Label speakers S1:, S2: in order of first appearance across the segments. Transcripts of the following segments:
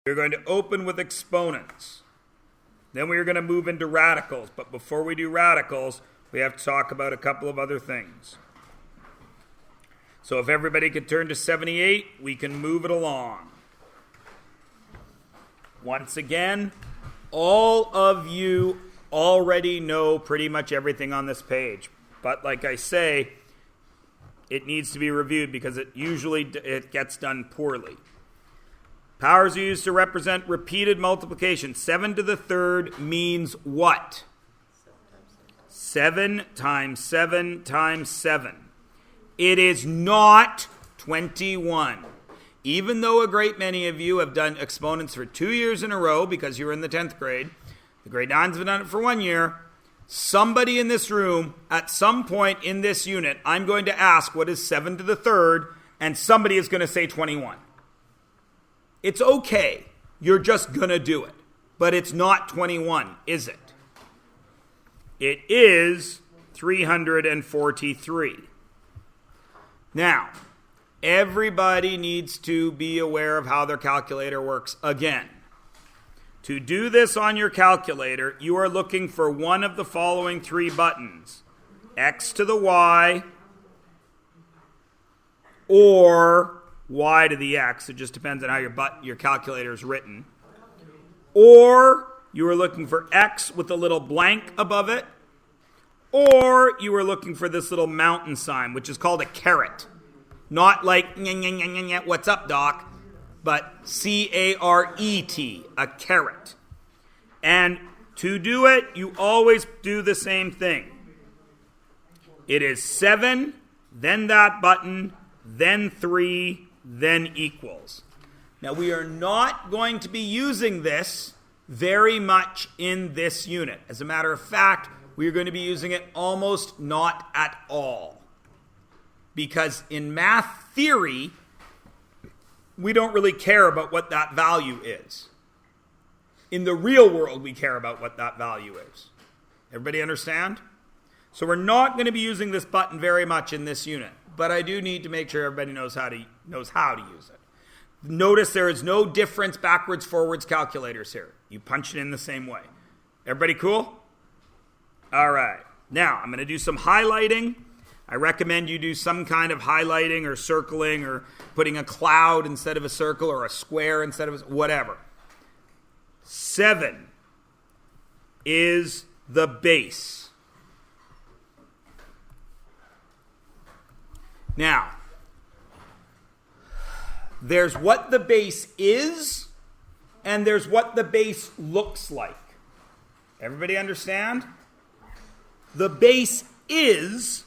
S1: We're going to open with exponents. Then we're going to move into radicals. But before we do radicals, we have to talk about a couple of other things. So if everybody could turn to 78, we can move it along. Once again, all of you already know pretty much everything on this page. But like I say, it needs to be reviewed because it gets done poorly. Powers are used to represent repeated multiplication. 7 to the third means what? 7 times 7 times 7. It is not 21. Even though a great many of you have done exponents for 2 years in a row because you were in the 10th grade, the grade 9s have done it for 1 year, somebody in this room, at some point in this unit, I'm going to ask what is 7 to the third, and somebody is going to say 21. It's okay. You're just going to do it. But it's not 21, is it? It is 343. Now, everybody needs to be aware of how their calculator works again. To do this on your calculator, you are looking for one of the following three buttons. X to the Y or Y to the X. It just depends on how your calculator is written. Or you are looking for X with a little blank above it. Or you are looking for this little mountain sign, which is called a caret. Not like, what's up, Doc? But C-A-R-E-T, a caret. And to do it, you always do the same thing. It is 7, then that button, then 3, then equals. Now, we are not going to be using this very much in this unit. As a matter of fact, we are going to be using it almost not at all. Because in math theory, we don't really care about what that value is. In the real world, we care about what that value is. Everybody understand? So we're not going to be using this button very much in this unit. But I do need to make sure everybody knows how to use it. Notice there is no difference backwards, forwards calculators here. You punch it in the same way. Everybody cool? All right. Now, I'm going to do some highlighting. I recommend you do some kind of highlighting or circling or putting a cloud instead of a circle or a square instead of whatever. 7 is the base. Now, there's what the base is, and there's what the base looks like. Everybody understand? The base is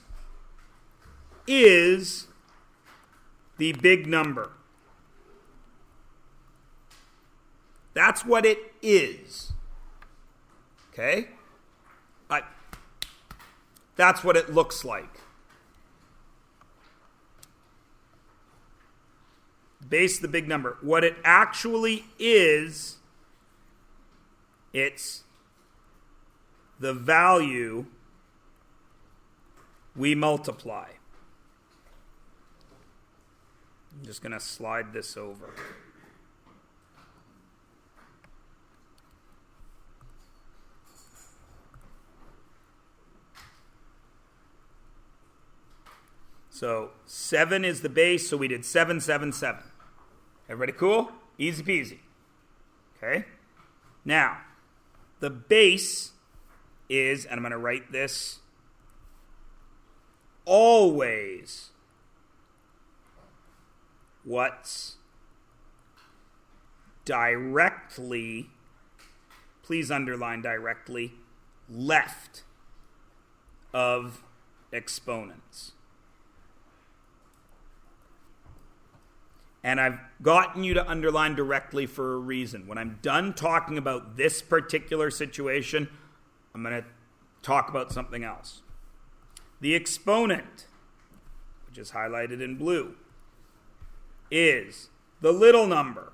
S1: the big number. That's what it is. Okay? That's what it looks like. Base the big number. What it actually is, it's the value we multiply. I'm just going to slide this over. So 7 is the base, so we did 7, 7, 7. Everybody cool? Easy peasy. Okay? Now, the base is, and I'm going to write this, always what's directly, please underline directly, left of exponents. And I've gotten you to underline directly for a reason. When I'm done talking about this particular situation, I'm going to talk about something else. The exponent, which is highlighted in blue, is the little number.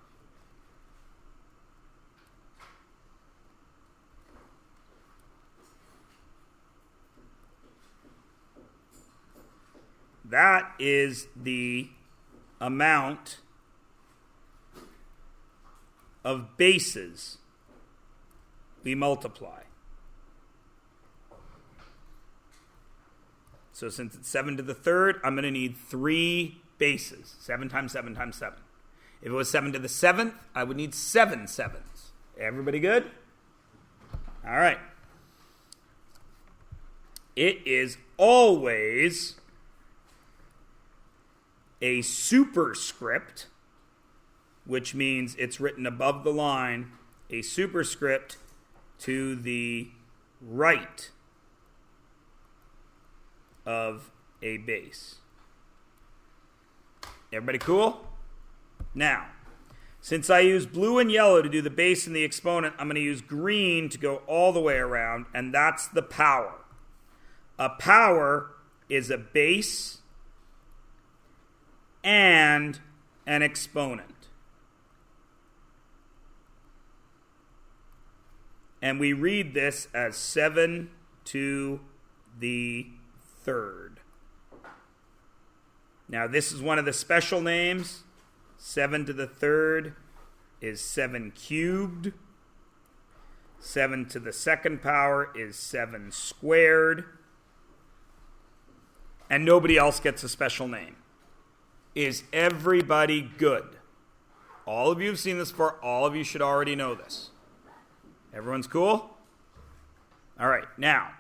S1: That is the amount of bases we multiply. So since it's 7 to the third, I'm going to need 3 bases. 7 times 7 times 7. If it was 7 to the 7th, I would need 7 sevens. Everybody good? All right. It is always a superscript, which means it's written above the line, a superscript to the right of a base. Everybody cool? Now, since I use blue and yellow to do the base and the exponent, I'm going to use green to go all the way around, and that's the power. A power is a base and an exponent. And we read this as 7 to the third. Now, this is one of the special names. 7 to the third is 7 cubed. 7 to the second power is 7 squared. And nobody else gets a special name. Is everybody good? All of you have seen this before. All of you should already know this. Everyone's cool? All right, now,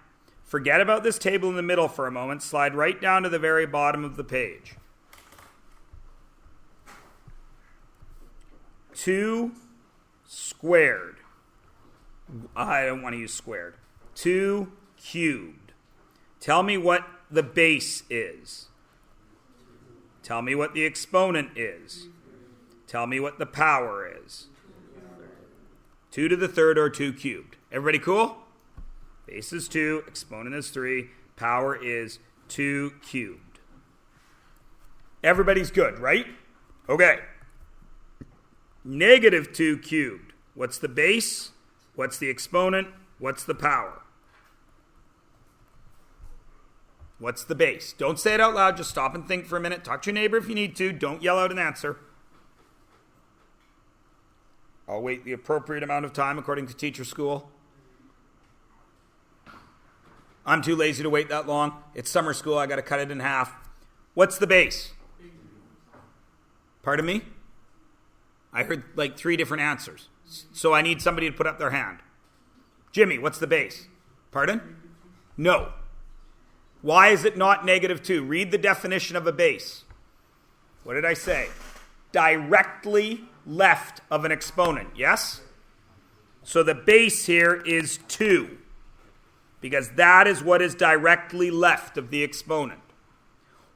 S1: forget about this table in the middle for a moment. Slide right down to the very bottom of the page. 2 squared. I don't want to use squared. 2 cubed. Tell me what the base is. Tell me what the exponent is. Tell me what the power is. 2 to the third or 2 cubed. Everybody cool? Base is 2, exponent is 3, power is 2 cubed. Everybody's good, right? Okay. Negative 2 cubed. What's the base? What's the exponent? What's the power? What's the base? Don't say it out loud. Just stop and think for a minute. Talk to your neighbor if you need to. Don't yell out an answer. I'll wait the appropriate amount of time according to teacher school. I'm too lazy to wait that long. It's summer school. I got to cut it in half. What's the base? Pardon me? I heard like 3 different answers. So I need somebody to put up their hand. Jimmy, what's the base? Pardon? No. Why is it not negative 2? Read the definition of a base. What did I say? Directly left of an exponent, yes? So the base here is 2, because that is what is directly left of the exponent.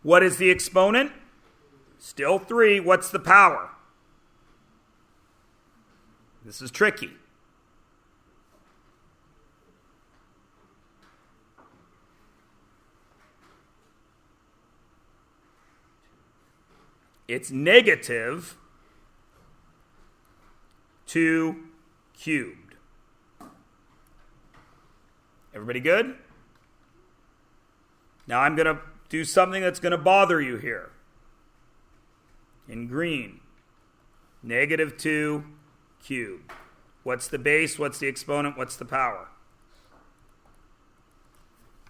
S1: What is the exponent? Still 3. What's the power? This is tricky. It's negative 2 cubed. Everybody good? Now I'm going to do something that's going to bother you here. In green, negative 2 cubed. What's the base? What's the exponent? What's the power?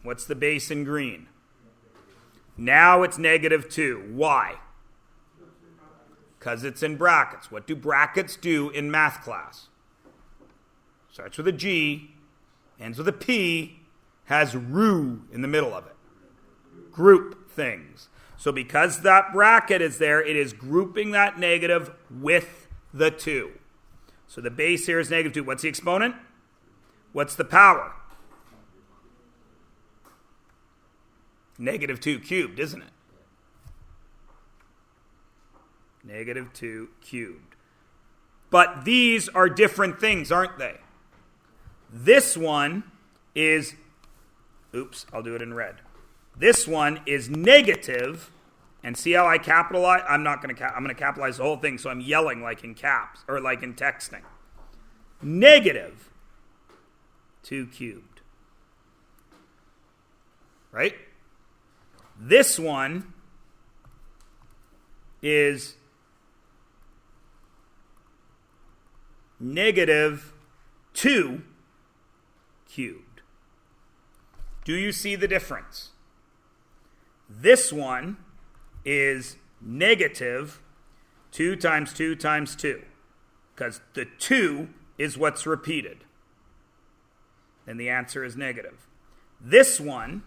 S1: What's the base in green? Now it's negative 2. Why? Because it's in brackets. What do brackets do in math class? Starts with a G, ends with a P, has RU in the middle of it. Group things. So because that bracket is there, it is grouping that negative with the 2. So the base here is negative 2. What's the exponent? What's the power? Negative 2 cubed, isn't it? Negative 2 cubed. But these are different things, aren't they? This one is, I'll do it in red. This one is negative, and see how I capitalize? I'm going to capitalize the whole thing, so I'm yelling like in caps, or like in texting. Negative 2 cubed. Right? This one is negative 2 cubed. Do you see the difference? This one is negative 2 times 2 times 2, because the 2 is what's repeated. And the answer is negative. This one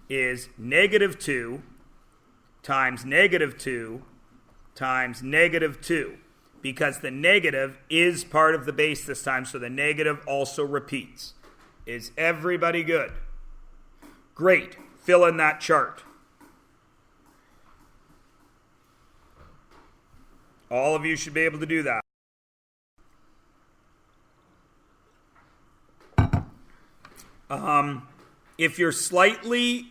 S1: is negative 2 times negative 2 times negative 2, because the negative is part of the base this time, so the negative also repeats. Is everybody good? Great. Fill in that chart. All of you should be able to do that. If you're slightly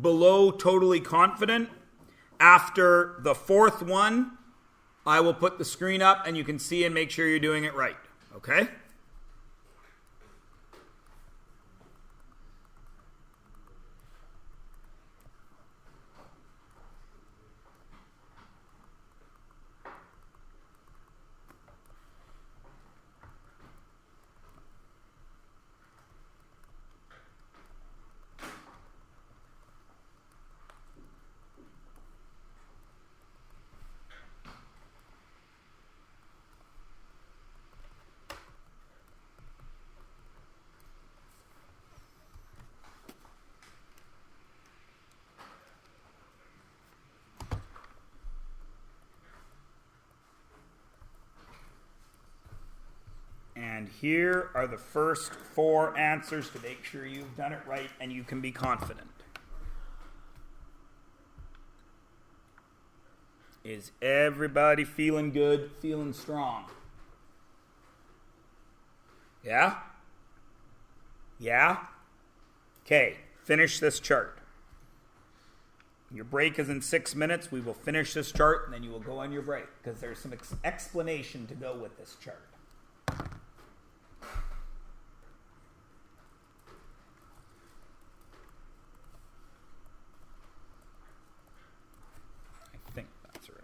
S1: below totally confident, after the fourth one, I will put the screen up and you can see and make sure you're doing it right. Okay? And here are the first 4 answers to make sure you've done it right and you can be confident. Is everybody feeling good, feeling strong? Yeah? Yeah? Okay, finish this chart. Your break is in 6 minutes. We will finish this chart and then you will go on your break because there's some explanation to go with this chart. I think that's right.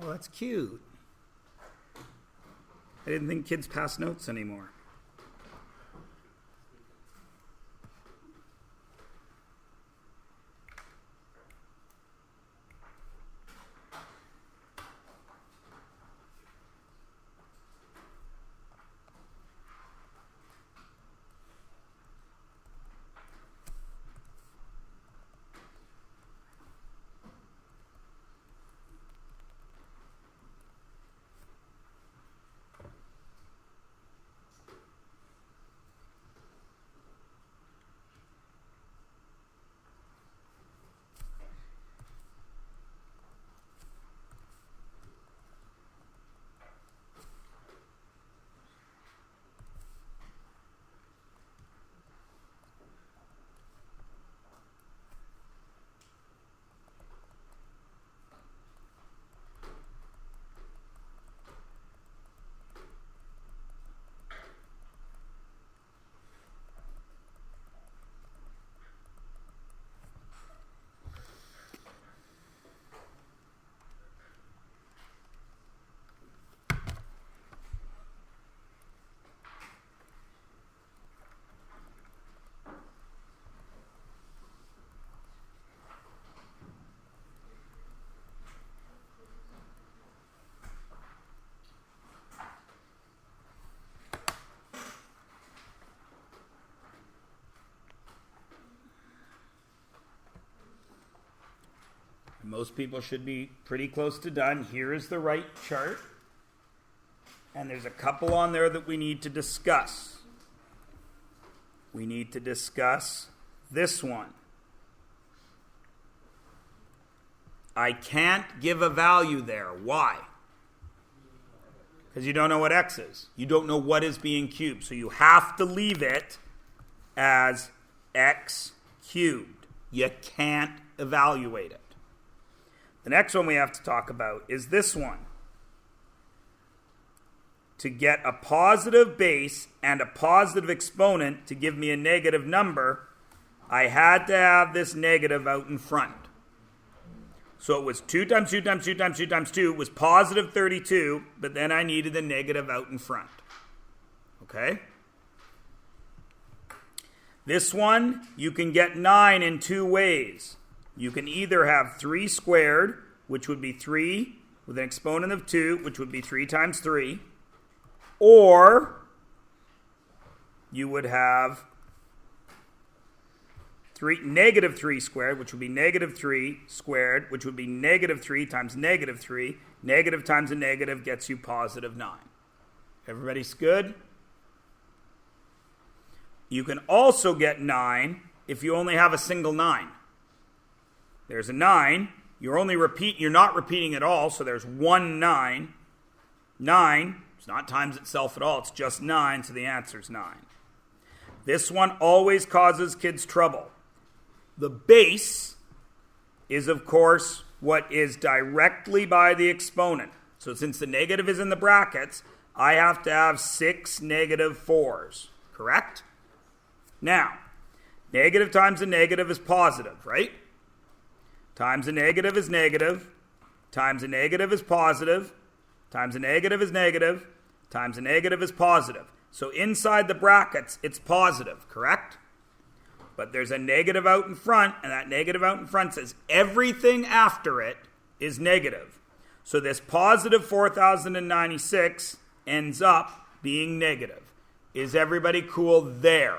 S1: Oh, that's cute. I didn't think kids pass notes anymore. most people should be pretty close to done. Here is the right chart. And there's a couple on there that we need to discuss. We need to discuss this one. I can't give a value there. Why? Because you don't know what x is. You don't know what is being cubed. So you have to leave it as x cubed. You can't evaluate it. The next one we have to talk about is this one. To get a positive base and a positive exponent to give me a negative number, I had to have this negative out in front. So it was 2 times 2 times 2 times 2 times 2 was positive 32, but then I needed the negative out in front. Okay? This one, you can get 9 in two ways. You can either have 3 squared, which would be 3, with an exponent of 2, which would be 3 times 3. Or you would have negative 3 squared, which would be negative 3 squared, which would be negative 3 times negative 3. Negative times a negative gets you positive 9. Everybody's good? You can also get 9 if you only have a single 9. There's a 9. You're not repeating at all, so there's 1 9. 9. It's not times itself at all. It's just 9, so the answer is 9. This one always causes kids trouble. The base is, of course, what is directly by the exponent. So since the negative is in the brackets, I have to have 6 negative 4s. Correct? Now, negative times a negative is positive, right? Times a negative is negative. Times a negative is positive. Times a negative is negative, times a negative is positive. So inside the brackets, it's positive, correct? But there's a negative out in front, and that negative out in front says everything after it is negative. So this positive 4,096 ends up being negative. Is everybody cool there?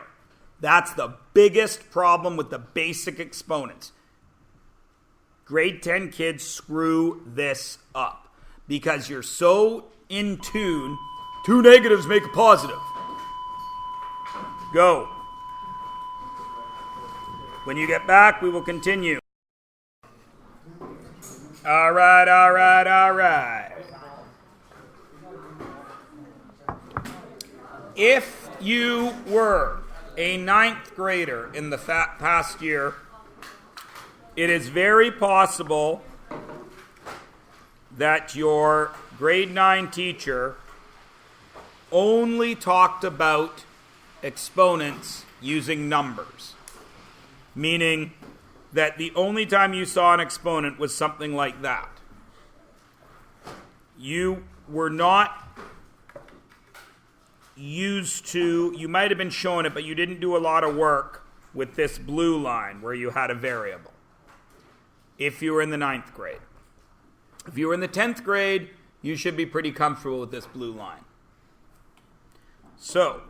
S1: That's the biggest problem with the basic exponents. Grade 10 kids screw this up. Because you're so in tune, 2 negatives make a positive. Go. When you get back, we will continue. All right. If you were a 9th grader in the past year, it is very possible that your grade 9 teacher only talked about exponents using numbers. Meaning that the only time you saw an exponent was something like that. You were not used to, you might have been shown it, but you didn't do a lot of work with this blue line where you had a variable. If you were in the 9th grade. If you were in the 10th grade, you should be pretty comfortable with this blue line. So,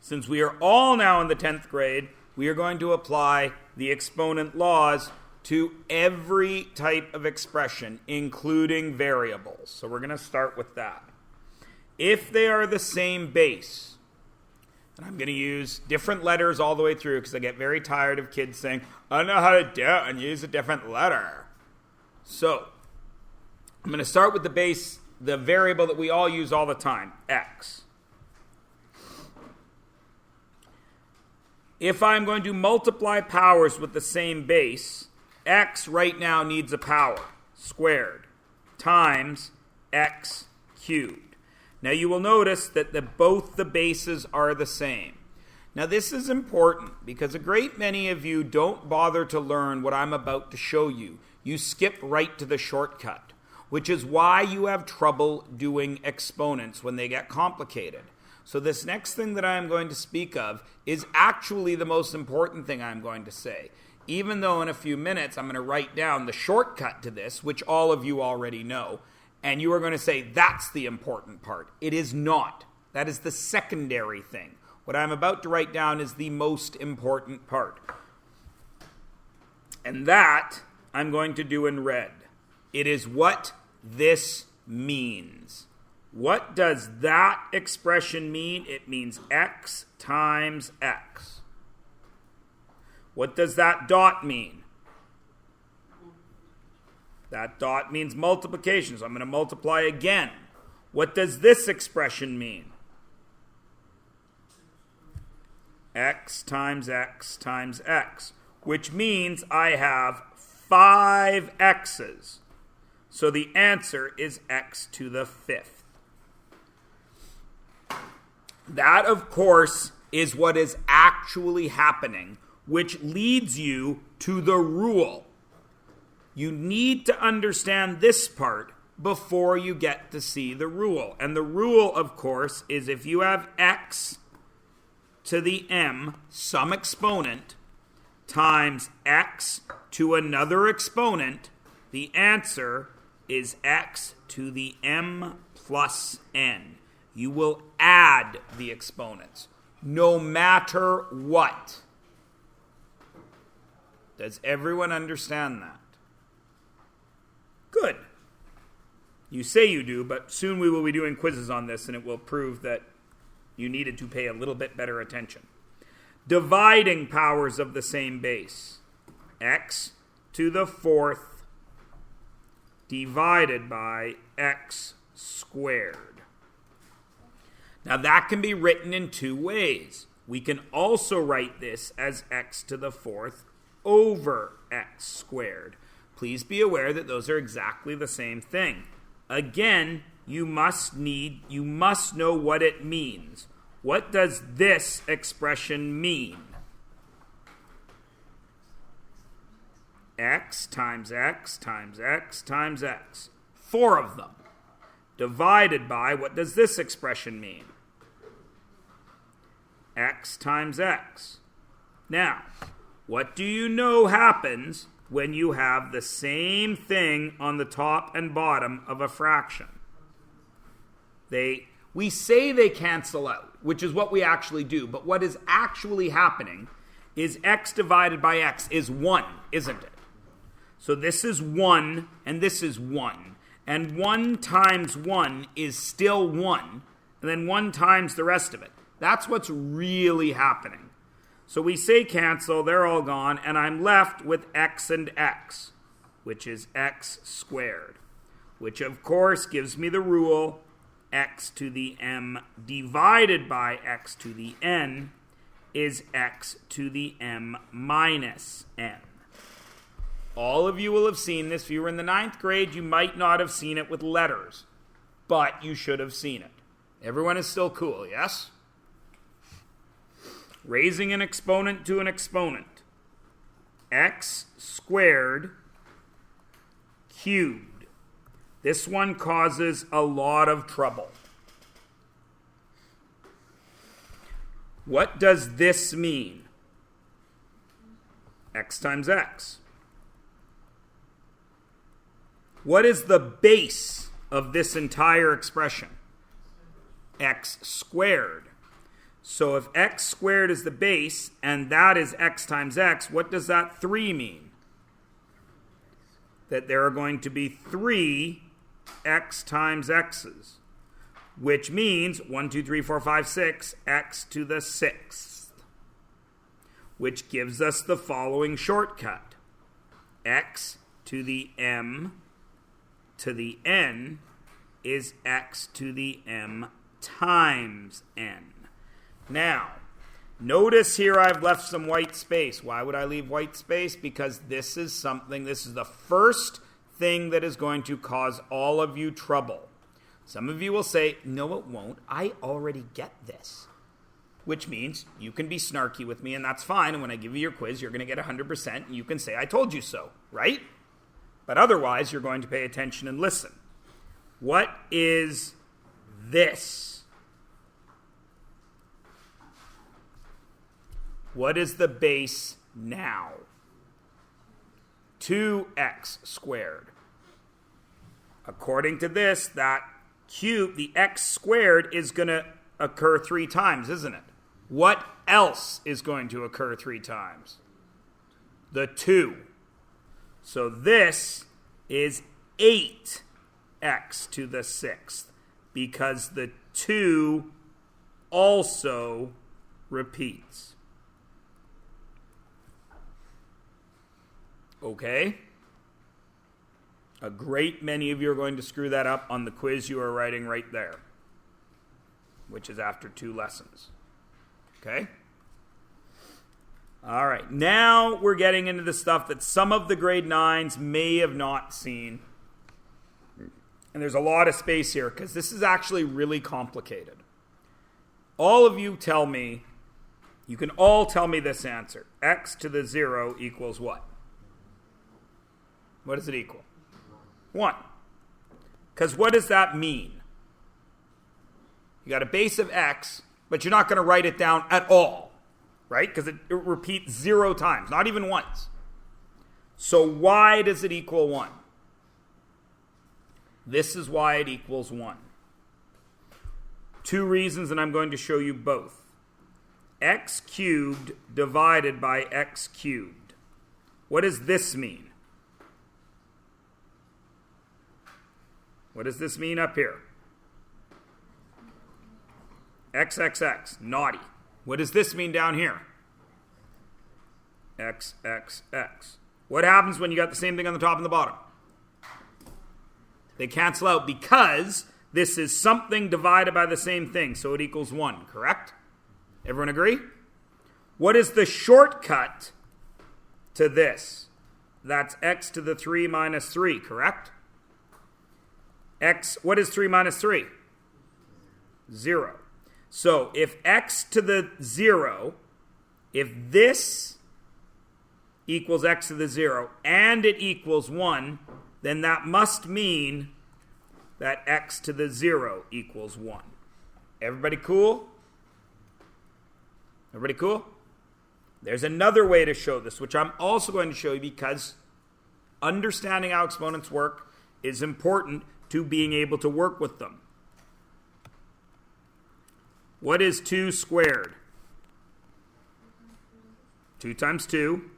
S1: since we are all now in the 10th grade, we are going to apply the exponent laws to every type of expression, including variables. So we're going to start with that. If they are the same base, and I'm going to use different letters all the way through because I get very tired of kids saying, I don't know how to do it, and use a different letter. So, I'm going to start with the base, the variable that we all use all the time, x. If I'm going to multiply powers with the same base, x right now needs a power, squared, times x cubed. Now you will notice that both the bases are the same. Now this is important because a great many of you don't bother to learn what I'm about to show you. You skip right to the shortcut, which is why you have trouble doing exponents when they get complicated. So this next thing that I am going to speak of is actually the most important thing I'm going to say. Even though in a few minutes I'm going to write down the shortcut to this, which all of you already know, and you are going to say that's the important part. It is not. That is the secondary thing. What I'm about to write down is the most important part. And that I'm going to do in red. It is what this means. What does that expression mean? It means x times x. What does that dot mean? That dot means multiplication, so I'm going to multiply again. What does this expression mean? X times x times x, which means I have 5 x's. So the answer is x to the 5th. That, of course, is what is actually happening, which leads you to the rule. You need to understand this part before you get to see the rule. And the rule, of course, is if you have x to the m, some exponent, times x to another exponent, the answer is x to the m plus n. You will add the exponents, no matter what. Does everyone understand that? Good. You say you do, but soon we will be doing quizzes on this, and it will prove that you needed to pay a little bit better attention. Dividing powers of the same base. X to the 4th divided by x squared. Now that can be written in 2 ways. We can also write this as x to the 4th over x squared. Please be aware that those are exactly the same thing. Again, you must know what it means. What does this expression mean? X times x times x times x. 4 of them. Divided by, what does this expression mean? X times x. Now, what do you know happens when you have the same thing on the top and bottom of a fraction? We say they cancel out, which is what we actually do, but what is actually happening is x divided by x is 1, isn't it? So this is 1, and this is 1. And 1 times 1 is still 1, and then 1 times the rest of it. That's what's really happening. So we say cancel, they're all gone, and I'm left with x and x, which is x squared, which of course gives me the rule x to the m divided by x to the n is x to the m minus n. All of you will have seen this. If you were in the 9th grade, you might not have seen it with letters, but you should have seen it. Everyone is still cool, yes? Raising an exponent to an exponent. X squared cubed. This one causes a lot of trouble. What does this mean? X times x. What is the base of this entire expression? X squared. So if x squared is the base, and that is x times x, what does that 3 mean? That there are going to be 3 x times x's, which means 1, 2, 3, 4, 5, 6, x to the 6th, which gives us the following shortcut. X to the m to the n is x to the m times n. Now, notice here I've left some white space. Why would I leave white space? Because this is the first thing that is going to cause all of you trouble. Some of you will say, no, it won't. I already get this. Which means you can be snarky with me, and that's fine. And when I give you your quiz, you're going to get 100%, and you can say, I told you so, right? But otherwise, you're going to pay attention and listen. What is this? What is the base now? 2x squared. According to this, that cube, the x squared, is going to occur 3 times, isn't it? What else is going to occur 3 times? The 2. So this is 8x to the 6th because the 2 also repeats. Okay? A great many of you are going to screw that up on the quiz you are writing right there, which is after 2 lessons. Okay? All right. Now we're getting into the stuff that some of the grade 9s may have not seen. And there's a lot of space here because this is actually really complicated. All of you tell me, you can all tell me this answer. X to the 0 equals what? What does it equal? 1. Because what does that mean? You got a base of x, but you're not going to write it down at all, right? Because it repeats 0 times, not even once. So why does it equal 1? This is why it equals 1. 2 reasons, and I'm going to show you both. X cubed divided by x cubed. What does this mean? What does this mean up here? XXX, naughty. What does this mean down here? XXX. What happens when you got the same thing on the top and the bottom? They cancel out because this is something divided by the same thing, so it equals 1, correct? Everyone agree? What is the shortcut to this? That's x to the 3 minus 3, correct? X, what is 3 minus 3? 0. So if x to the 0, if this equals x to the 0 and it equals 1, then that must mean that x to the 0 equals 1. Everybody cool? Everybody cool? There's another way to show this, which I'm also going to show you because understanding how exponents work is important to being able to work with them. What is 2 squared? 2 times 2,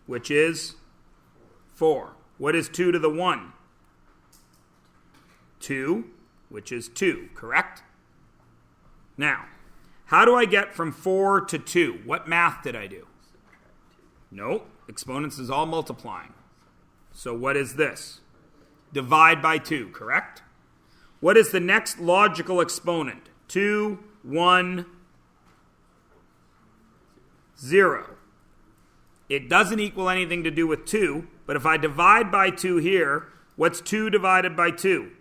S1: which is 4. What is 2 to the 1? 2, which is 2, correct? Now, how do I get from 4 to 2? What math did I do? No, exponents is all multiplying. So what is this? Divide by 2, correct? What is the next logical exponent? 2, 1, 0. It doesn't equal anything to do with 2, but if I divide by 2 here, what's 2 divided by 2?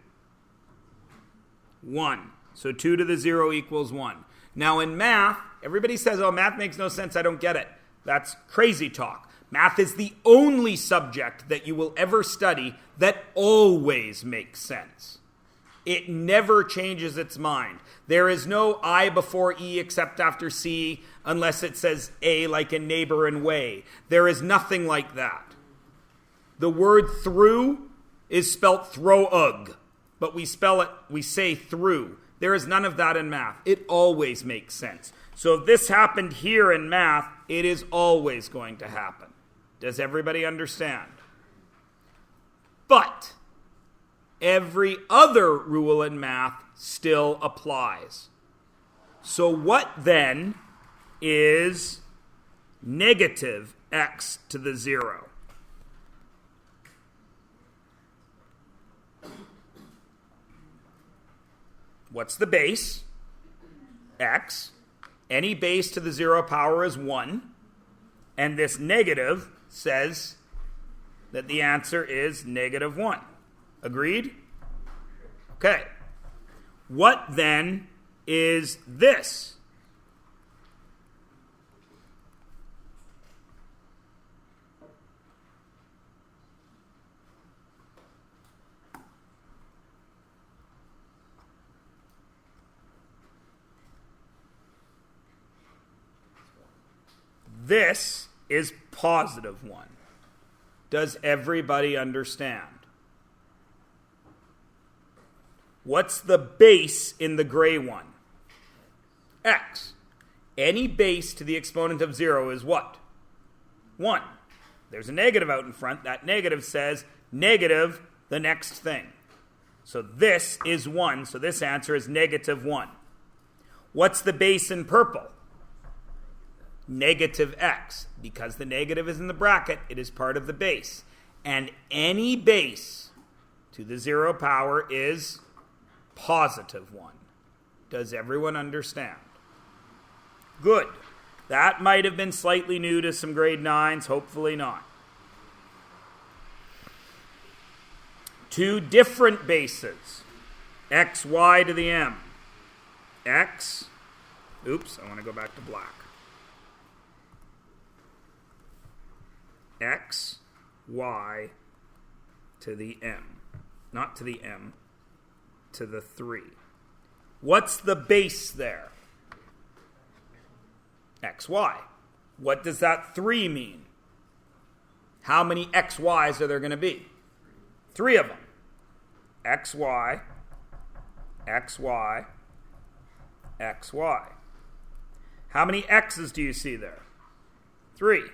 S1: 1. So 2 to the 0 equals 1. Now in math, everybody says, oh, math makes no sense, I don't get it. That's crazy talk. Math is the only subject that you will ever study that always makes sense. It never changes its mind. There is no I before E except after C unless it says A like in neighbor and way. There is nothing like that. The word through is spelt throw-ug, but we say through. There is none of that in math. It always makes sense. So if this happened here in math, it is always going to happen. Does everybody understand? But every other rule in math still applies. So what then is negative x to the 0? What's the base? X. Any base to the 0 power is 1. And this negative says that the answer is negative 1. Agreed? Okay. What then is this? This is positive 1. Does everybody understand? What's the base in the gray one? X. Any base to the exponent of 0 is what? 1. there's a negative out in front. That negative says negative the next thing. So this is 1, so this answer is negative 1. What's the base in purple? Negative x. Because the negative is in the bracket, it is part of the base. And any base to the 0 power is positive 1. Does everyone understand? Good. That might have been slightly new to some grade 9s, hopefully not. 2 different bases. X, y to the m. X, oops, I want to go back to black. X, y to the m. Not to the m, to the 3. What's the base there? XY. What does that 3 mean? How many XYs are there going to be? 3 of them. XY, XY, XY. How many X's do you see there? 3.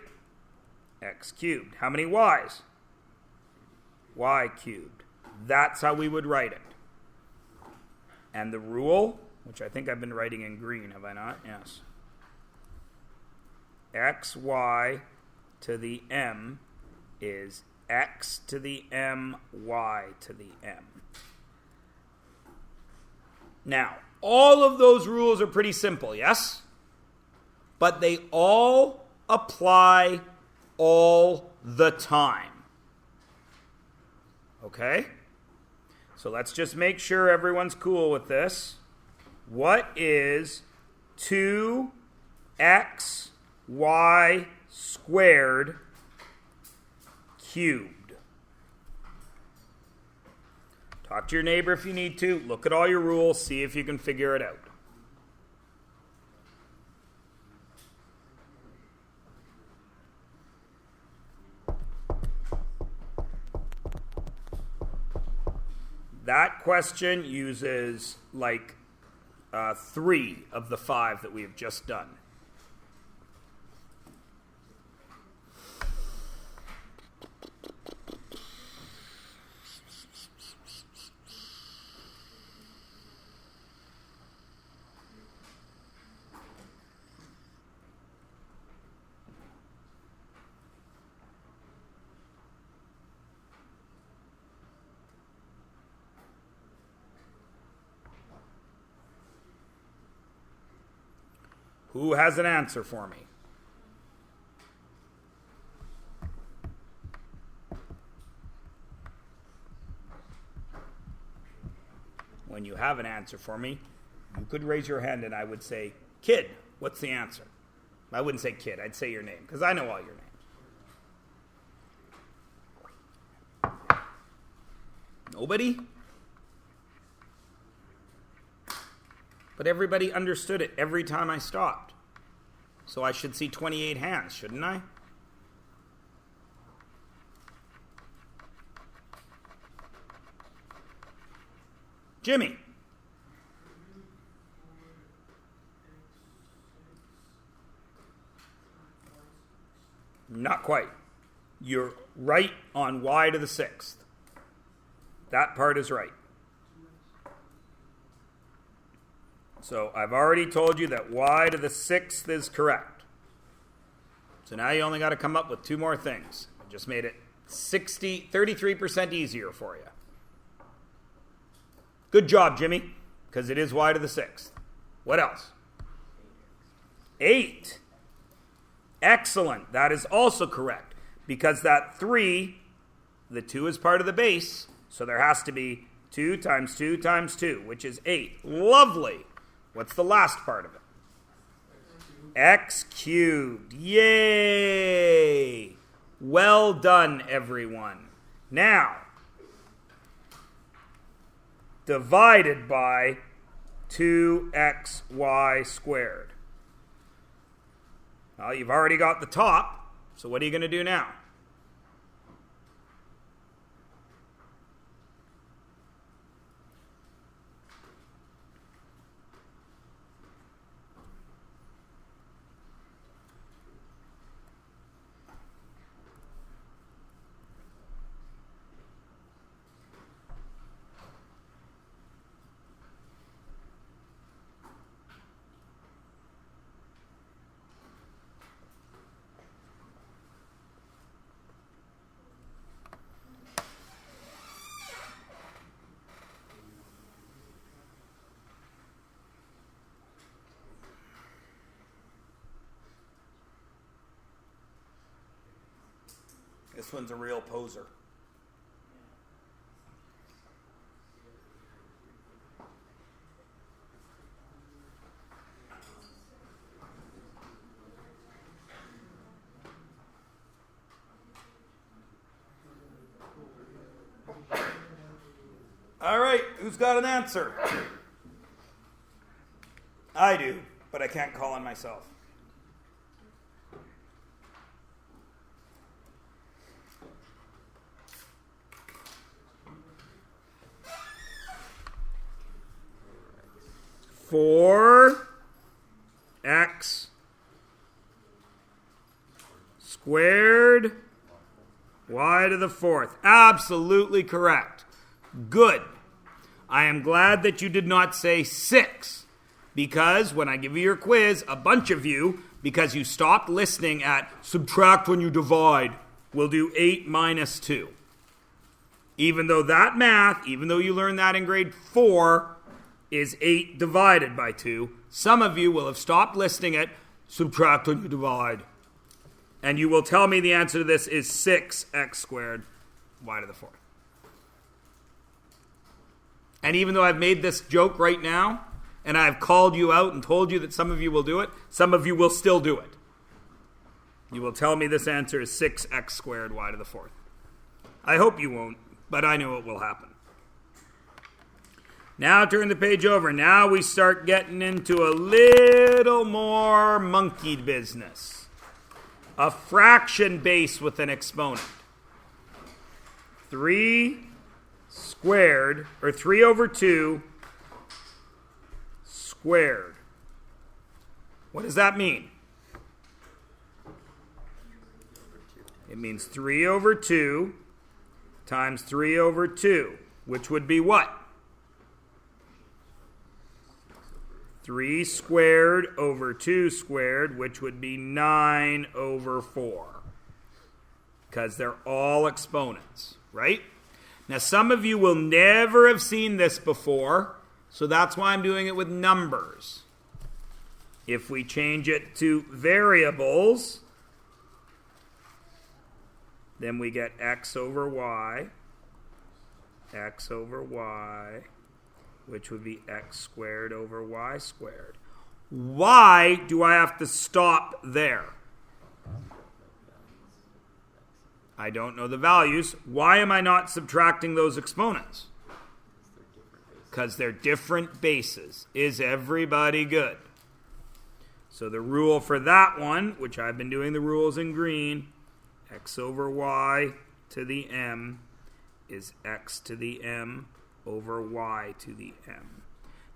S1: X cubed. How many Y's? Y cubed. That's how we would write it. And the rule, which I think I've been writing in green, have I not? Yes. XY to the m is x to the m, y to the m. Now, all of those rules are pretty simple, yes? But they all apply all the time. Okay? So let's just make sure everyone's cool with this. What is 2xy squared cubed? Talk to your neighbor if you need to. Look at all your rules. See if you can figure it out. That question uses like 3 of the 5 that we have just done. Who has an answer for me? When you have an answer for me, you could raise your hand and I would say, kid, what's the answer? I wouldn't say kid, I'd say your name, because I know all your names. Nobody? But everybody understood it every time I stopped. So I should see 28 hands, shouldn't I? Jimmy. Not quite. You're right on y to the 6th. That part is right. So I've already told you that y to the 6th is correct. So now you only got to come up with 2 more things. I just made it 33% easier for you. Good job, Jimmy, because it is y to the 6th. What else? 8. Excellent. That is also correct, because that 3, the 2 is part of the base, so there has to be 2 times 2 times 2, which is 8. Lovely. What's the last part of it? X cubed. Yay! Well done, everyone. Now, divided by 2xy squared. Well, you've already got the top, so what are you going to do now? This one's a real poser. All right, who's got an answer? I do, but I can't call on myself. Four x squared y to the fourth. Absolutely correct. Good. I am glad that you did not say 6, because when I give you your quiz, a bunch of you, because you stopped listening at subtract when you divide, will do 8 minus 2. Even though that math, even though you learned that in grade 4, is 8 divided by 2, some of you will have stopped listening at subtract when you divide. And you will tell me the answer to this is 6x squared y to the fourth. And even though I've made this joke right now, and I've called you out and told you that some of you will do it, some of you will still do it. You will tell me this answer is 6x squared y to the fourth. I hope you won't, but I know it will happen. Now turn the page over. Now we start getting into a little more monkeyed business. A fraction base with an exponent. 3 squared, or 3 over 2 squared. What does that mean? It means 3 over 2 times 3 over 2, which would be what? 3 squared over 2 squared, which would be 9 over 4. Because they're all exponents, right? Now, some of you will never have seen this before, so that's why I'm doing it with numbers. If we change it to variables, then we get x over y, which would be x squared over y squared. Why do I have to stop there? I don't know the values. Why am I not subtracting those exponents? Because they're different bases. Is everybody good? So the rule for that one, which I've been doing the rules in green, x over y to the m is x to the m over y to the m.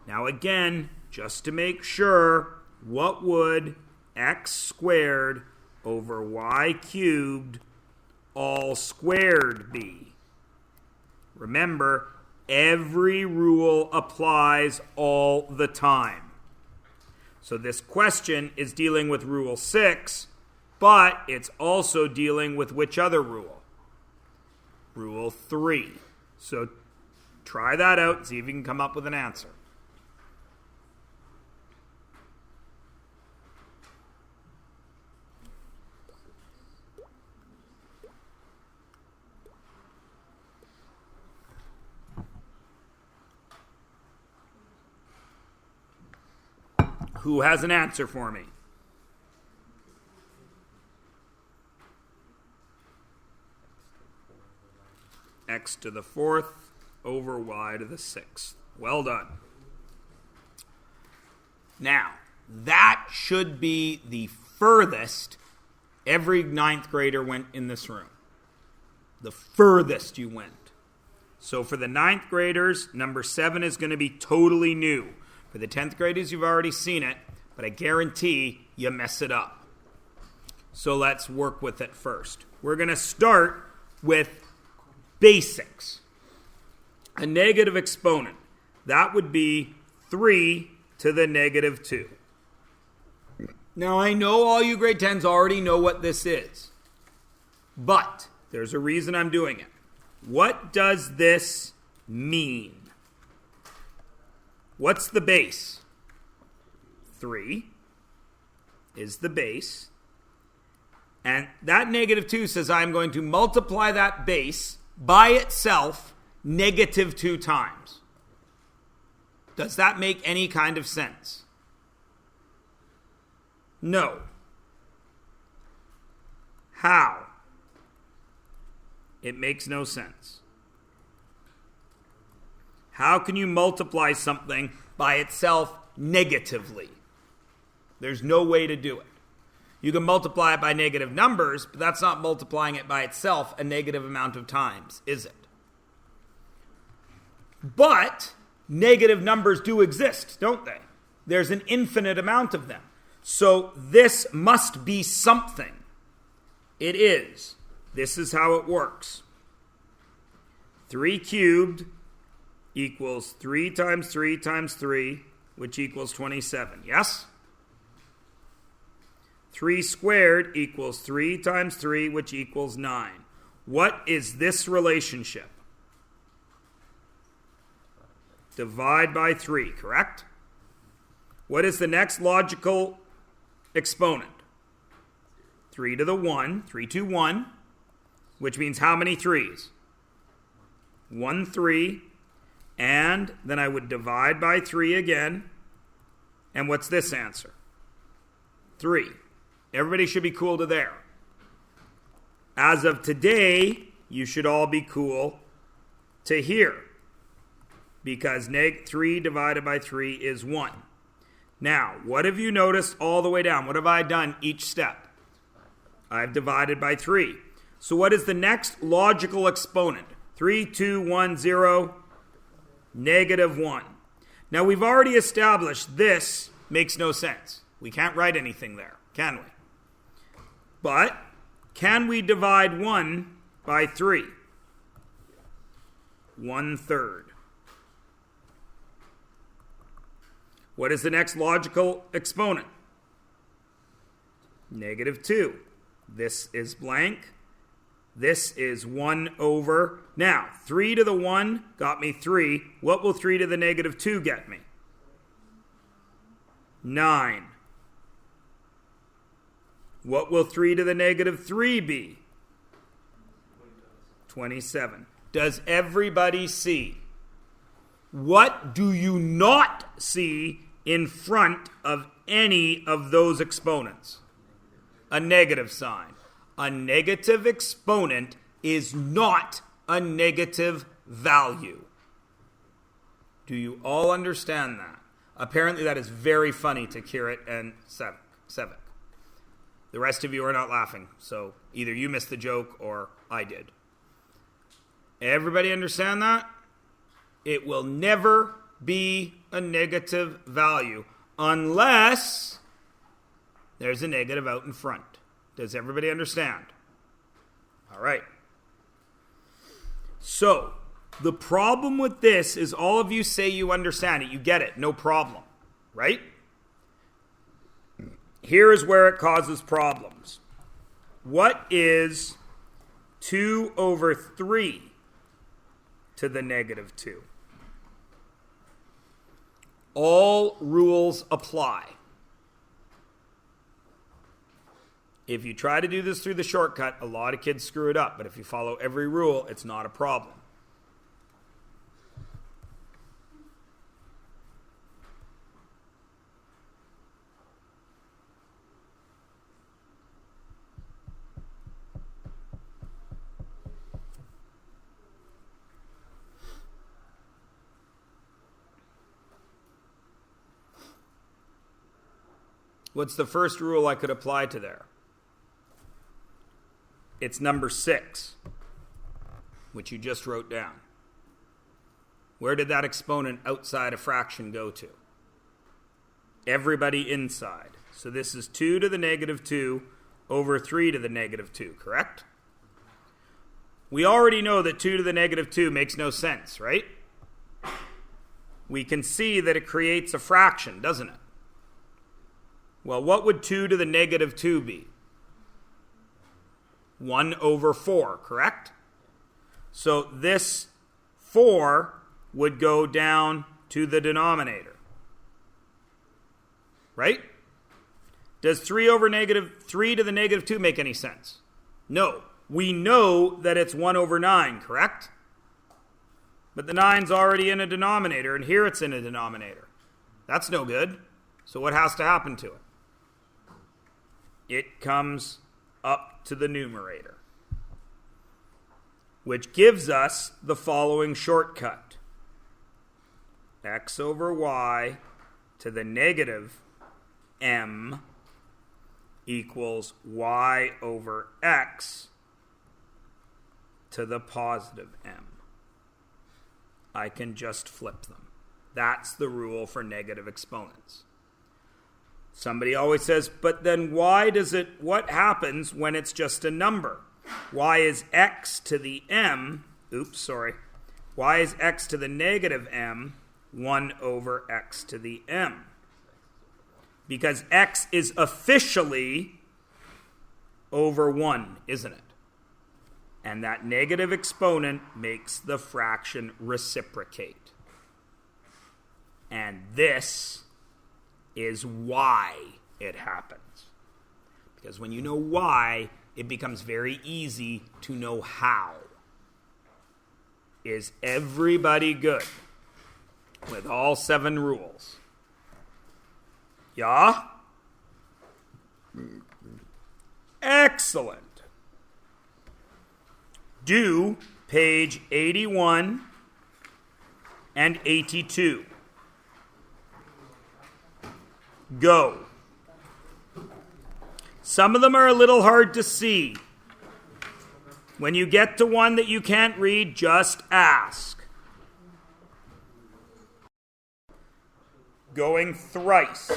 S1: Now again, just to make sure, what would x squared over y cubed all squared be? Remember, every rule applies all the time. So this question is dealing with rule 6, but it's also dealing with which other rule? Rule 3. So try that out and see if you can come up with an answer. Who has an answer for me? X to the fourth over y to the sixth. Well done. Now, that should be the furthest every ninth grader went in this room. The furthest you went. So for the ninth graders, number 7 is going to be totally new. For the 10th graders, you've already seen it, but I guarantee you mess it up. So let's work with it first. We're going to start with basics. A negative exponent. That would be 3 to the negative 2. Now, I know all you grade 10s already know what this is, but there's a reason I'm doing it. What does this mean? What's the base? 3 is the base. And that negative 2 says I'm going to multiply that base by itself negative 2 times. Does that make any kind of sense? No. How? It makes no sense. How can you multiply something by itself negatively? There's no way to do it. You can multiply it by negative numbers, but that's not multiplying it by itself a negative amount of times, is it? But negative numbers do exist, don't they? There's an infinite amount of them. So this must be something. It is. This is how it works. 3 cubed equals 3 times 3 times 3, which equals 27. Yes? 3 squared equals 3 times 3, which equals 9. What is this relationship? Divide by 3, correct? What is the next logical exponent? 3 to the 1, 3 to 1, which means how many 3's? 1 3, and then I would divide by 3 again. And what's this answer? 3. Everybody should be cool to there. As of today, you should all be cool to here, because 3 divided by 3 is 1. Now, what have you noticed all the way down? What have I done each step? I've divided by 3. So what is the next logical exponent? 3, 2, 1, 0, negative 1. Now, we've already established this makes no sense. We can't write anything there, can we? But can we divide 1 by 3? 1/3. What is the next logical exponent? Negative 2. This is blank. This is 1 over. Now, 3 to the 1 got me 3. What will 3 to the negative 2 get me? 9. What will 3 to the negative 3 be? 27. Does everybody see? What do you not see in front of any of those exponents? A negative sign. A negative exponent is not a negative value. Do you all understand that? Apparently that is very funny to Kirit and Sevik. The rest of you are not laughing, so either you missed the joke or I did. Everybody understand that? It will never be a negative value unless there's a negative out in front. Does everybody understand? All right. So, the problem with this is all of you say you understand it. You get it. No problem. Right? Here is where it causes problems. What is 2 over 3 to the negative 2? All rules apply. If you try to do this through the shortcut, a lot of kids screw it up. But if you follow every rule, it's not a problem. What's the first rule I could apply to there? It's number 6, which you just wrote down. Where did that exponent outside a fraction go to? Everybody inside. So this is 2 to the negative 2 over 3 to the negative 2, correct? We already know that 2 to the negative 2 makes no sense, right? We can see that it creates a fraction, doesn't it? Well, what would 2 to the negative 2 be? 1 over 4, correct? So this 4 would go down to the denominator. Right? Does 3 to the negative 2 make any sense? No. We know that it's 1 over 9, correct? But the 9's already in a denominator, and here it's in a denominator. That's no good. So what has to happen to it? It comes up to the numerator, which gives us the following shortcut. X over y to the negative m equals y over x to the positive m. I can just flip them. That's the rule for negative exponents. Somebody always says, but then what happens when it's just a number? Why is x to the m, why is x to the negative m 1 over x to the m? Because x is officially over 1, isn't it? And that negative exponent makes the fraction reciprocate. And this is why it happens. Because when you know why, it becomes very easy to know how. Is everybody good with all 7 rules? Yeah? Excellent. Do page 81 and 82. Go. Some of them are a little hard to see. When you get to one that you can't read, just ask. Going thrice.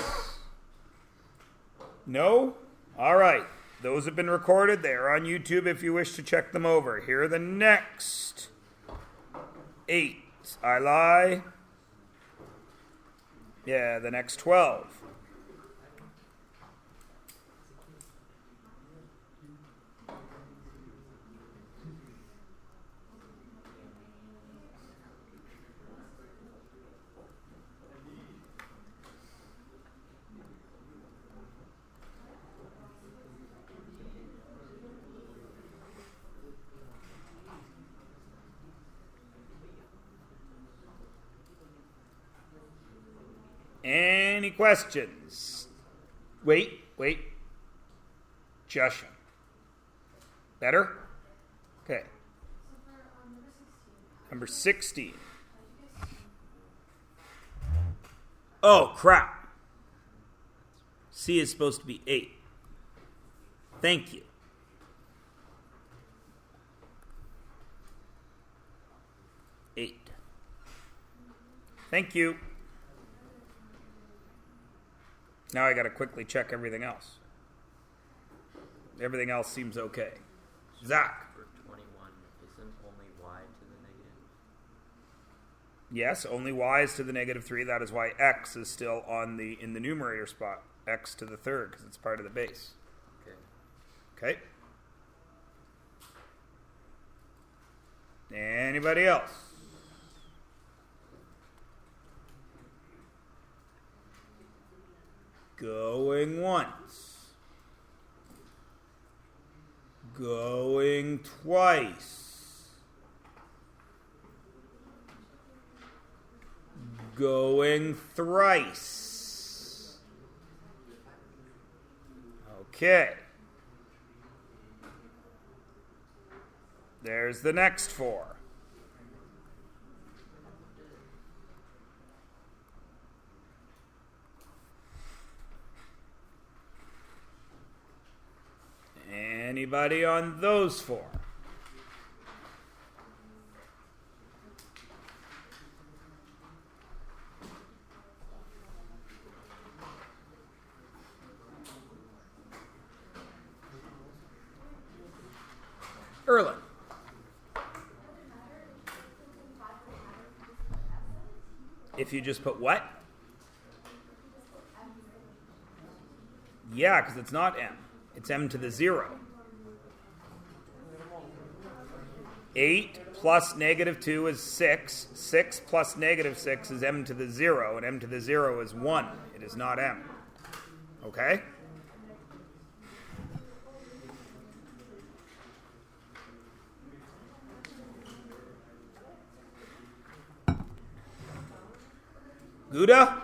S1: No? All right. Those have been recorded. They are on YouTube if you wish to check them over. Here are the next 8. I lie. Yeah, the next 12. Any questions? Wait. Joshua. Better? Okay. Number 16. Oh, crap. C is supposed to be 8. Thank you. Eight. Thank you. Now I got to quickly check everything else. Everything else seems okay. Zach.
S2: For 21, isn't only y to the negative?
S1: Yes, only y is to the negative 3. That is why x is still in the numerator spot. X to the third, because it's part of the base. Okay. Anybody else? Going once. Going twice. Going thrice. Okay. There's the next 4. Anybody on those 4? Erlen. If you just put what? Yeah, because it's not m. It's m to the 0. 8 plus negative 2 is 6. 6 plus negative 6 is m to the 0. And m to the 0 is 1. It is not m. Okay? Gouda?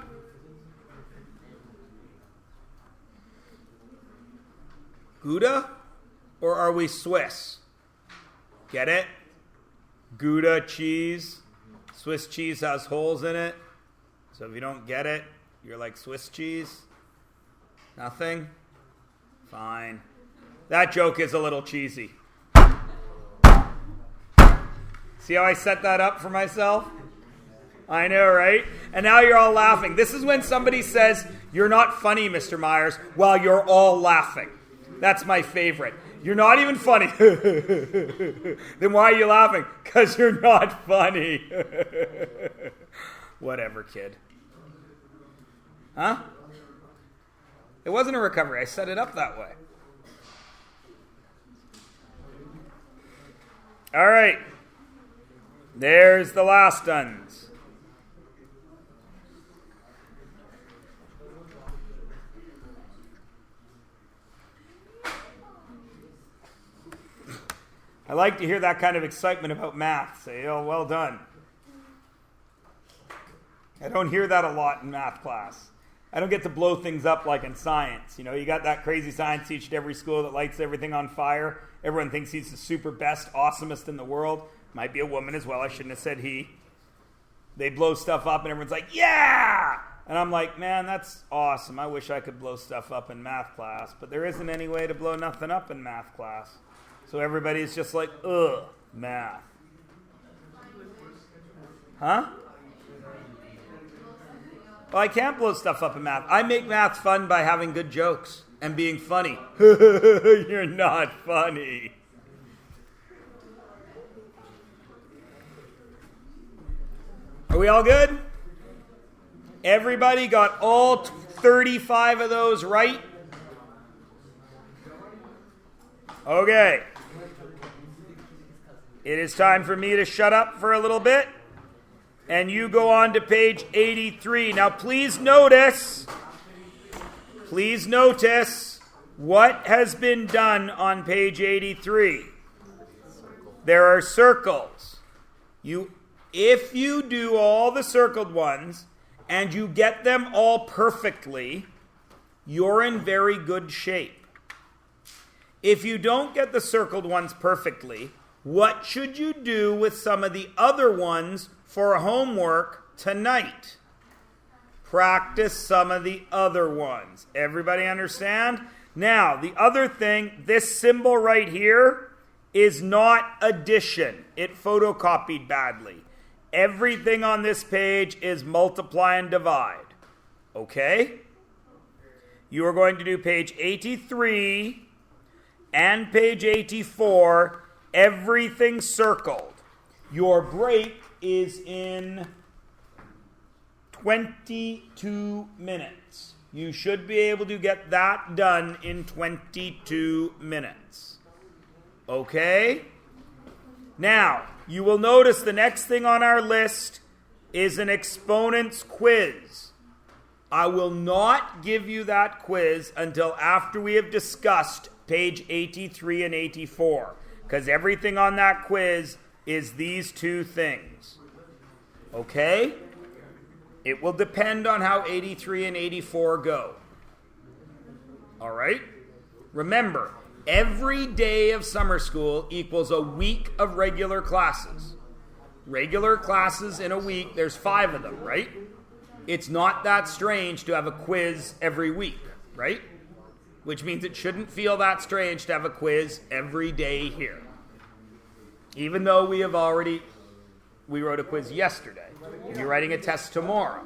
S1: Gouda? Or are we Swiss? Get it? Gouda cheese. Swiss cheese has holes in it. So if you don't get it, you're like Swiss cheese. Nothing? Fine. That joke is a little cheesy. See how I set that up for myself? I know, right? And now you're all laughing. This is when somebody says, "You're not funny, Mr. Myers," while you're all laughing. That's my favorite. You're not even funny. Then why are you laughing? Because you're not funny. Whatever, kid. Huh? It wasn't a recovery. I set it up that way. All right. There's the last ones. I like to hear that kind of excitement about math. Say, oh, well done. I don't hear that a lot in math class. I don't get to blow things up like in science. You know, you got that crazy science teacher at every school that lights everything on fire. Everyone thinks he's the super best, awesomest in the world. Might be a woman as well. I shouldn't have said he. They blow stuff up and everyone's like, yeah! And I'm like, man, that's awesome. I wish I could blow stuff up in math class. But there isn't any way to blow nothing up in math class. So everybody's just like, ugh, math. Huh? Well, I can't blow stuff up in math. I make math fun by having good jokes and being funny. You're not funny. Are we all good? Everybody got all 35 of those right? Okay. It is time for me to shut up for a little bit. And you go on to page 83. Now, please notice what has been done on page 83. There are circles. If you do all the circled ones and you get them all perfectly, you're in very good shape. If you don't get the circled ones perfectly, what should you do with some of the other ones for homework tonight? Practice some of the other ones. Everybody understand? Now, the other thing, this symbol right here is not addition. It photocopied badly. Everything on this page is multiply and divide. Okay? You are going to do page 83 and page 84, everything circled. Your break is in 22 minutes. You should be able to get that done in 22 minutes. Okay? Now, you will notice the next thing on our list is an exponents quiz. I will not give you that quiz until after we have discussed page 83 and 84, because everything on that quiz is these two things. Okay? It will depend on how 83 and 84 go. All right? Remember, every day of summer school equals a week of regular classes. Regular classes in a week, there's 5 of them, right? It's not that strange to have a quiz every week, right? Which means it shouldn't feel that strange to have a quiz every day here. Even though we wrote a quiz yesterday. And you're writing a test tomorrow.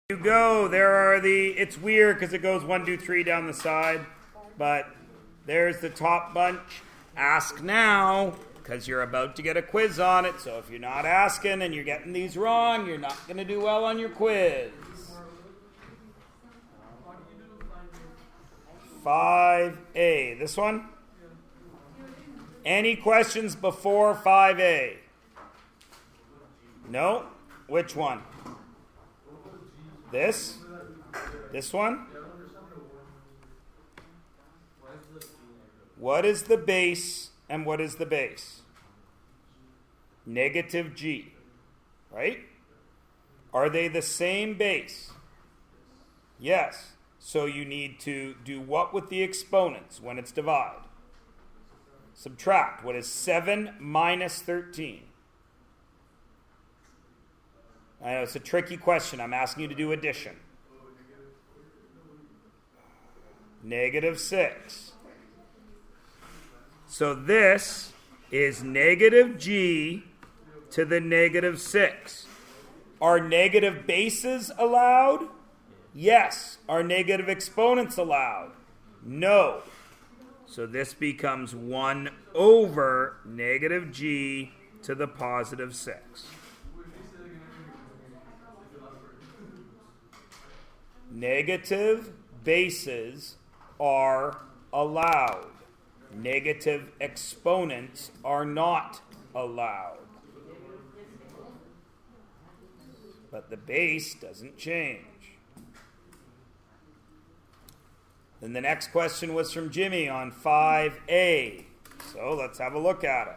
S1: You go, it's weird because it goes 1, 2, 3 down the side, but there's the top bunch. Ask now, because you're about to get a quiz on it, so if you're not asking and you're getting these wrong, you're not going to do well on your quiz. 5A, this one? Any questions before 5A? No? Which one? This? This one? What is the base and what is the base? Negative g, right? Are they the same base? Yes. So you need to do what with the exponents when it's divide? Subtract. What is 7 minus 13? I know it's a tricky question. I'm asking you to do addition. Negative 6. So this is negative g to the negative 6. Are negative bases allowed? Yes. Are negative exponents allowed? No. So this becomes 1 over negative g to the positive 6. Negative bases are allowed. Negative exponents are not allowed. But the base doesn't change. Then the next question was from Jimmy on 5a. So let's have a look at it.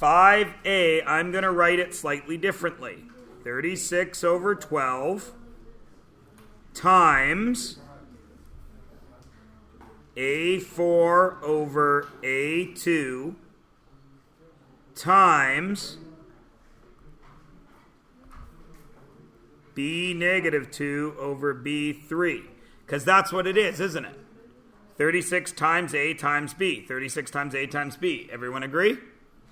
S1: 5a, I'm going to write it slightly differently. 36 over 12 times a4 over a2 times b negative 2 over b3. Because that's what it is, isn't it? 36 times a times b. 36 times a times b. Everyone agree?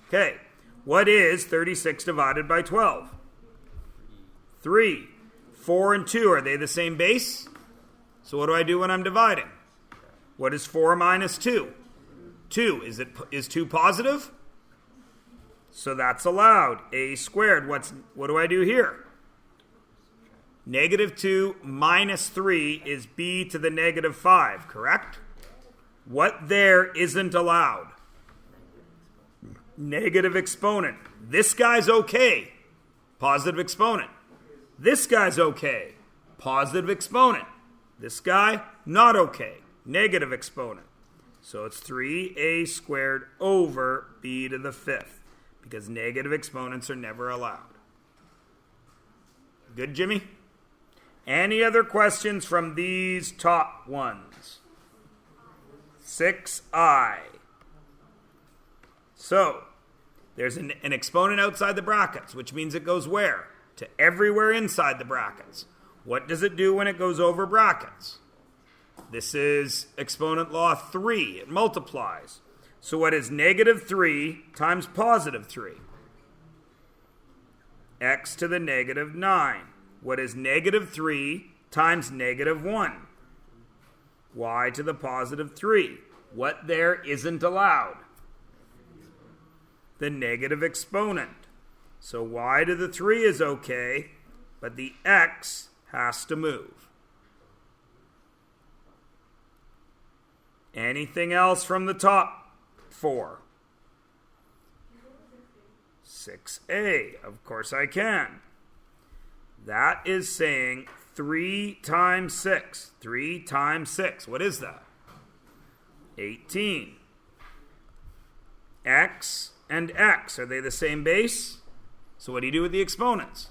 S1: Okay. What is 36 divided by 12? 3. 4 and 2, are they the same base? So what do I do when I'm dividing? What is 4 minus 2? 2. Is 2 positive? So that's allowed. A squared. What do I do here? Negative 2 minus 3 is b to the negative 5, correct? What there isn't allowed? Negative exponent. This guy's okay. Positive exponent. This guy's okay. Positive exponent. This guy, not okay. Negative exponent. So it's 3a squared over b to the 5th, because negative exponents are never allowed. Good, Jimmy? Any other questions from these top ones? 6i. So, there's an exponent outside the brackets, which means it goes where? To everywhere inside the brackets. What does it do when it goes over brackets? This is exponent law 3. It multiplies. So what is negative 3 times positive 3? X to the negative 9. What is negative 3 times negative 1? Y to the positive 3. What there isn't allowed? The negative exponent. So y to the 3 is okay, but the x has to move. Anything else from the top 4? 6a, of course I can. That is saying 3 times 6. 3 times 6. What is that? 18. X and x, are they the same base? So what do you do with the exponents?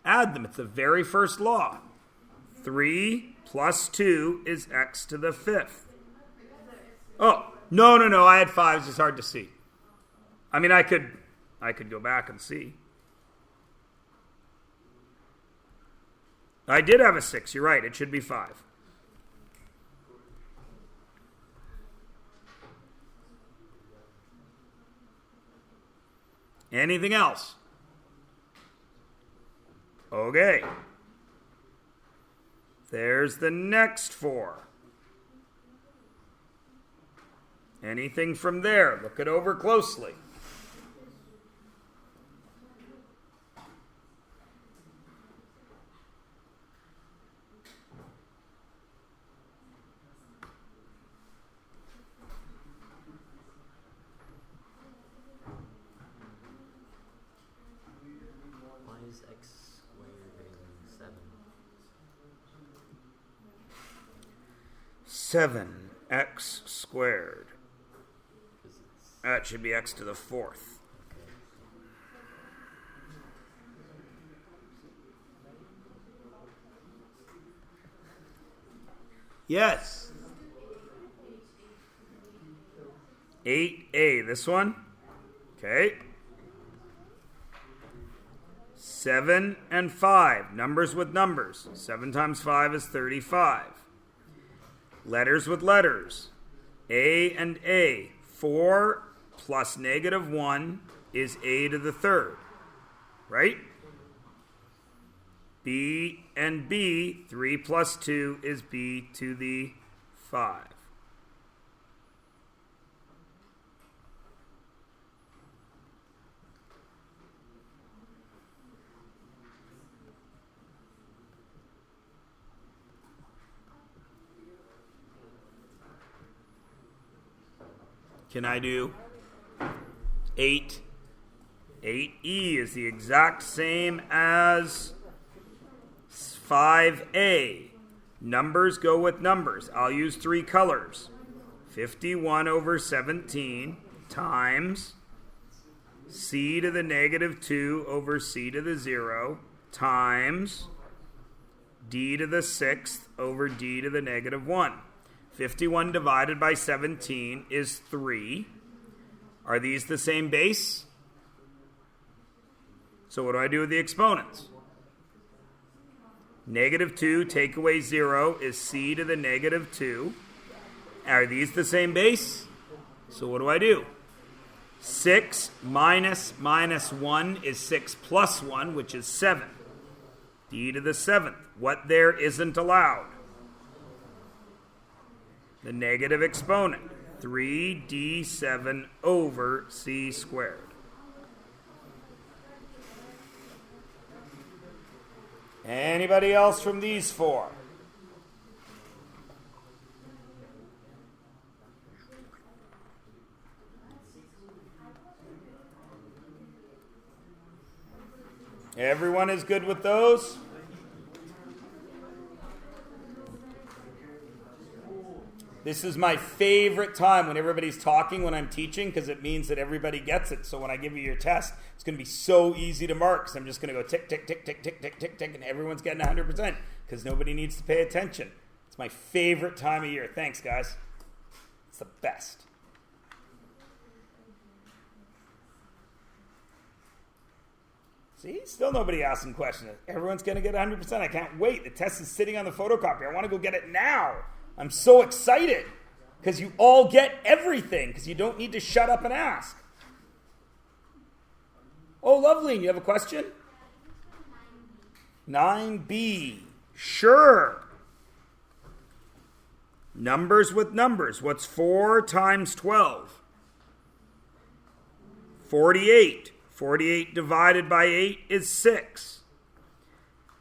S1: Add them. It's the very first law. 3 plus 2 is x to the 5th. Oh, no. I had 5. It's just hard to see. I mean, I could go back and see. I did have a 6. You're right. It should be 5. Anything else? Okay. There's the next 4. Anything from there? Look it over closely.
S2: Why is x squared 7?
S1: 7x squared. That should be x to the fourth. Yes. 8a, this one. Okay. 7 and 5, numbers with numbers. 7 times 5 is 35. Letters with letters. A and A. 4 plus negative 1 is a to the third. Right? B and B. 3 plus 2 is b to the 5. Can I do 8? 8e is the exact same as 5a. Numbers go with numbers. I'll use 3 colors. 51 over 17 times c to the negative 2 over c to the 0 times d to the 6th over d to the negative 1. 51 divided by 17 is 3. Are these the same base? So what do I do with the exponents? Negative 2 take away 0 is c to the negative 2. Are these the same base? So what do I do? 6 minus 1 is 6 plus 1, which is 7. d to the 7th. What there isn't allowed? The negative exponent, 3d7 over c squared. Anybody else from these 4? Everyone is good with those? This is my favorite time when everybody's talking when I'm teaching, because it means that everybody gets it. So when I give you your test, it's going to be so easy to mark. So I'm just going to go tick, tick, tick, tick, tick, tick, tick, tick, and everyone's getting 100% because nobody needs to pay attention. It's my favorite time of year. Thanks, guys. It's the best. See, still nobody asking questions. Everyone's going to get 100%. I can't wait. The test is sitting on the photocopier. I want to go get it now. I'm so excited because you all get everything because you don't need to shut up and ask. Oh, lovely. You have a question? 9b. Sure. Numbers with numbers. What's 4 times 12? 48. 48 divided by 8 is 6.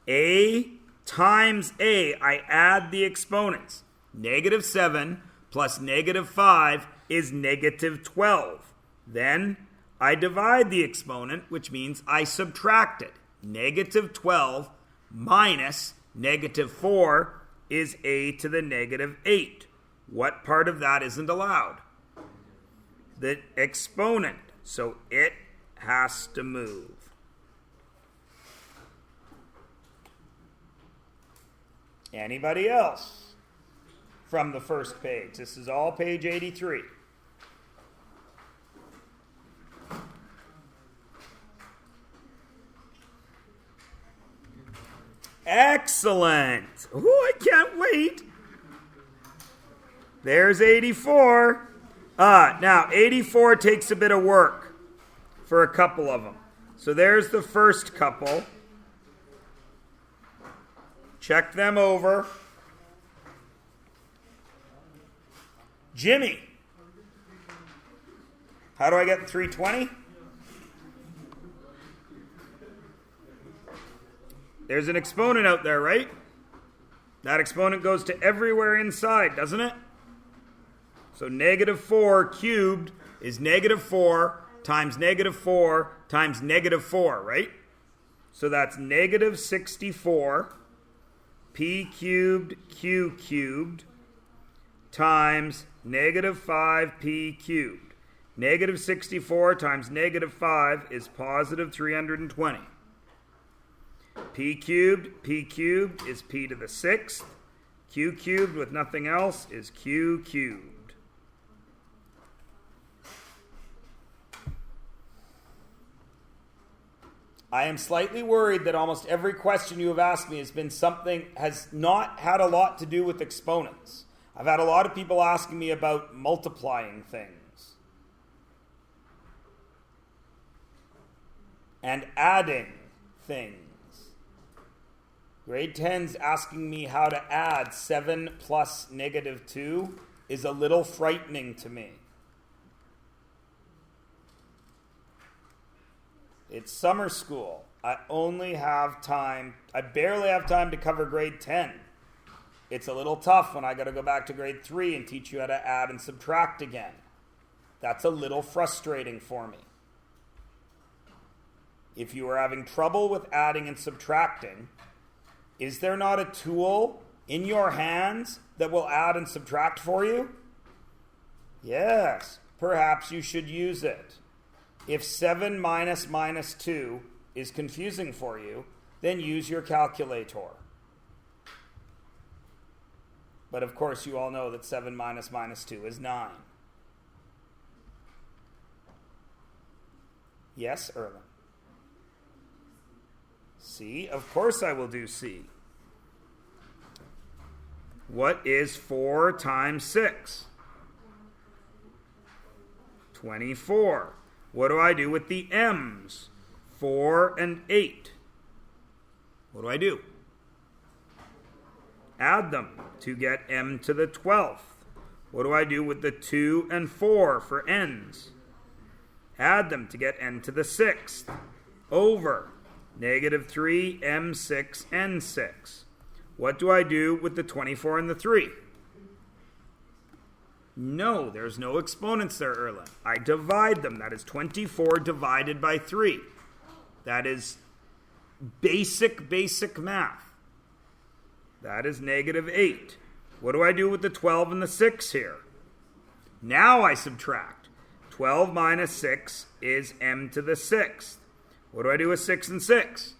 S1: A times A. I add the exponents. Negative 7 plus negative 5 is negative 12. Then I divide the exponent, which means I subtract it. Negative 12 minus negative 4 is a to the negative 8. What part of that isn't allowed? The exponent. So it has to move. Anybody else from the first page? This is all page 83. Excellent. Ooh, I can't wait. There's 84. Now, 84 takes a bit of work for a couple of them. So there's the first couple. Check them over. Jimmy, how do I get 320? There's an exponent out there, right? That exponent goes to everywhere inside, doesn't it? So negative 4 cubed is negative 4 times negative 4 times negative 4, right? So that's negative 64 p cubed q cubed times negative 5p cubed. Negative 64 times negative 5 is positive 320. P cubed is p to the 6th. Q cubed with nothing else is q cubed. I am slightly worried that almost every question you have asked me has not had a lot to do with exponents. I've had a lot of people asking me about multiplying things and adding things. Grade 10's asking me how to add 7 plus negative 2 is a little frightening to me. It's summer school. I barely have time to cover grade 10. It's a little tough when I got to go back to grade 3 and teach you how to add and subtract again. That's a little frustrating for me. If you are having trouble with adding and subtracting, is there not a tool in your hands that will add and subtract for you? Yes, perhaps you should use it. If 7 minus minus 2 is confusing for you, then use your calculator. But of course you all know that 7 minus minus 2 is 9. Yes, Erlen? C? Of course I will do C. What is 4 times 6? 24. What do I do with the m's? 4 and 8. What do I do? Add them to get m to the 12th. What do I do with the 2 and 4 for n's? Add them to get n to the 6th. Over negative 3, m6, n6. What do I do with the 24 and the 3? No, there's no exponents there, Erlen. I divide them. That is 24 divided by 3. That is basic math. That is negative 8. What do I do with the 12 and the 6 here? Now I subtract. 12 minus 6 is m to the 6th. What do I do with 6 and 6?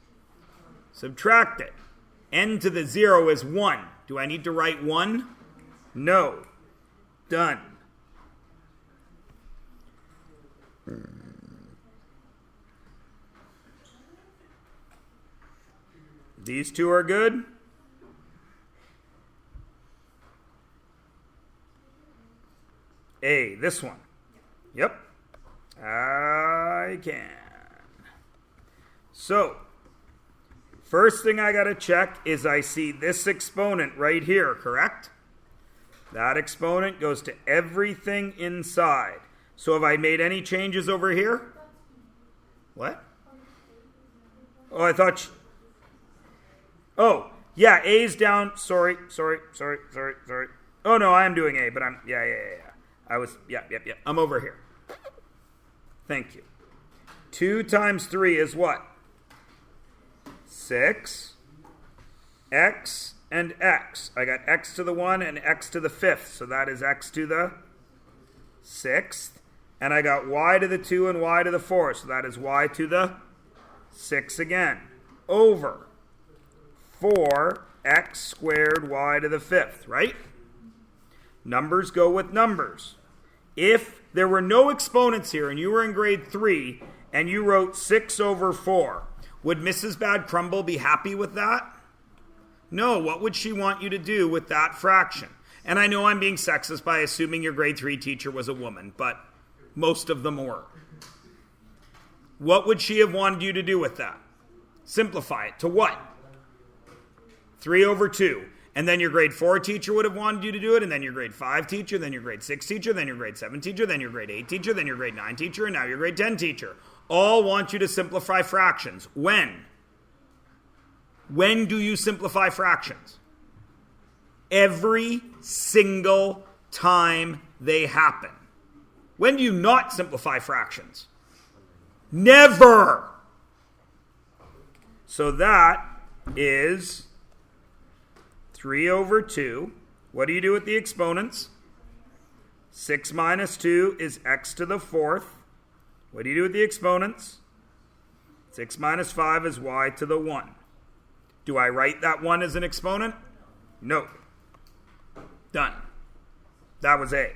S1: Subtract it. N to the 0 is 1. Do I need to write 1? No. Done. These two are good. A, this one. Yep. I can. So, first thing I got to check is I see this exponent right here, correct? That exponent goes to everything inside. So have I made any changes over here? What? Oh, I thought... Oh, yeah, A's down. Sorry. Oh, no, I am doing A, but I'm... Yeah. I was... Yeah. I'm over here. Thank you. 2 times 3 is what? 6. X and x. I got x to the 1 and x to the 5th. So that is x to the 6th. And I got y to the 2 and y to the 4. So that is y to the 6 again. Over 4x squared y to the 5th, right? Numbers go with numbers. If there were no exponents here and you were in grade 3 and you wrote 6 over 4, would Mrs. Bad Crumble be happy with that? No, what would she want you to do with that fraction? And I know I'm being sexist by assuming your grade 3 teacher was a woman, but most of them were. What would she have wanted you to do with that? Simplify it to what? 3 over 2. And then your grade 4 teacher would have wanted you to do it, and then your grade 5 teacher, then your grade 6 teacher, then your grade 7 teacher, then your grade 8 teacher, then your grade 9 teacher, and now your grade 10 teacher. All want you to simplify fractions. When? When do you simplify fractions? Every single time they happen. When do you not simplify fractions? Never! So that is 3 over 2. What do you do with the exponents? 6 minus 2 is x to the 4th. What do you do with the exponents? 6 minus 5 is y to the 1. Do I write that 1 as an exponent? No. Done. That was A.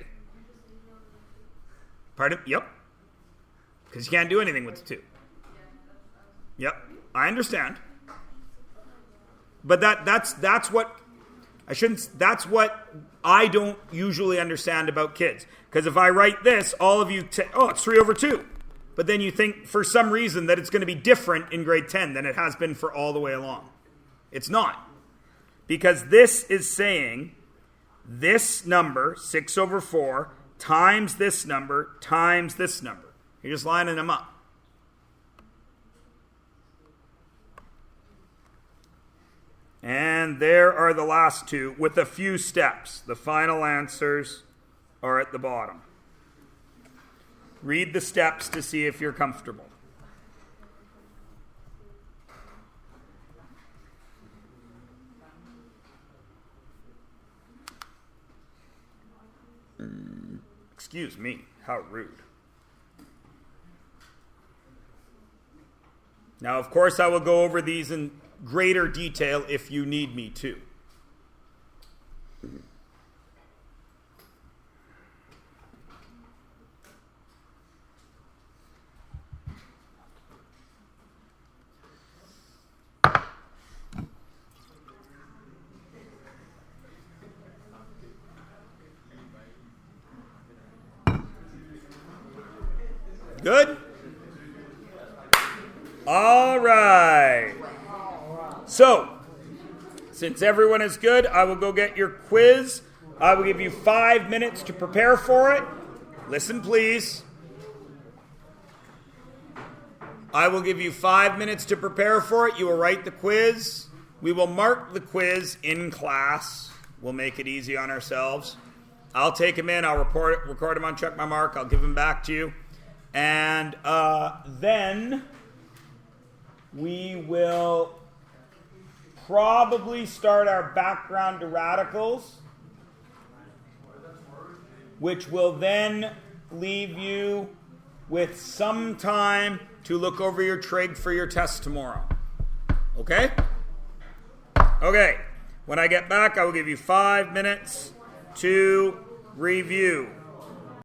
S1: Pardon? Yep. Because you can't do anything with the 2. Yep. I understand. But that's what that's what I don't usually understand about kids. Because if I write this, all of you it's 3 over 2. But then you think for some reason that it's going to be different in grade 10 than it has been for all the way along. It's not. Because this is saying this number, 6 over 4, times this number, times this number. You're just lining them up. And there are the last two with a few steps. The final answers are at the bottom. Read the steps to see if you're comfortable. Excuse me, how rude. Now, of course, I will go over these in greater detail if you need me to. Good? All right. So, since everyone is good, I will go get your quiz. I will give you 5 minutes to prepare for it. Listen, please. I will give you 5 minutes to prepare for it. You will write the quiz. We will mark the quiz in class. We'll make it easy on ourselves. I'll take them in. I'll record them on Check My Mark. I'll give them back to you. And then we will probably start our background to radicals, which will then leave you with some time to look over your trig for your test tomorrow. Okay? Okay. When I get back, I will give you 5 minutes to review.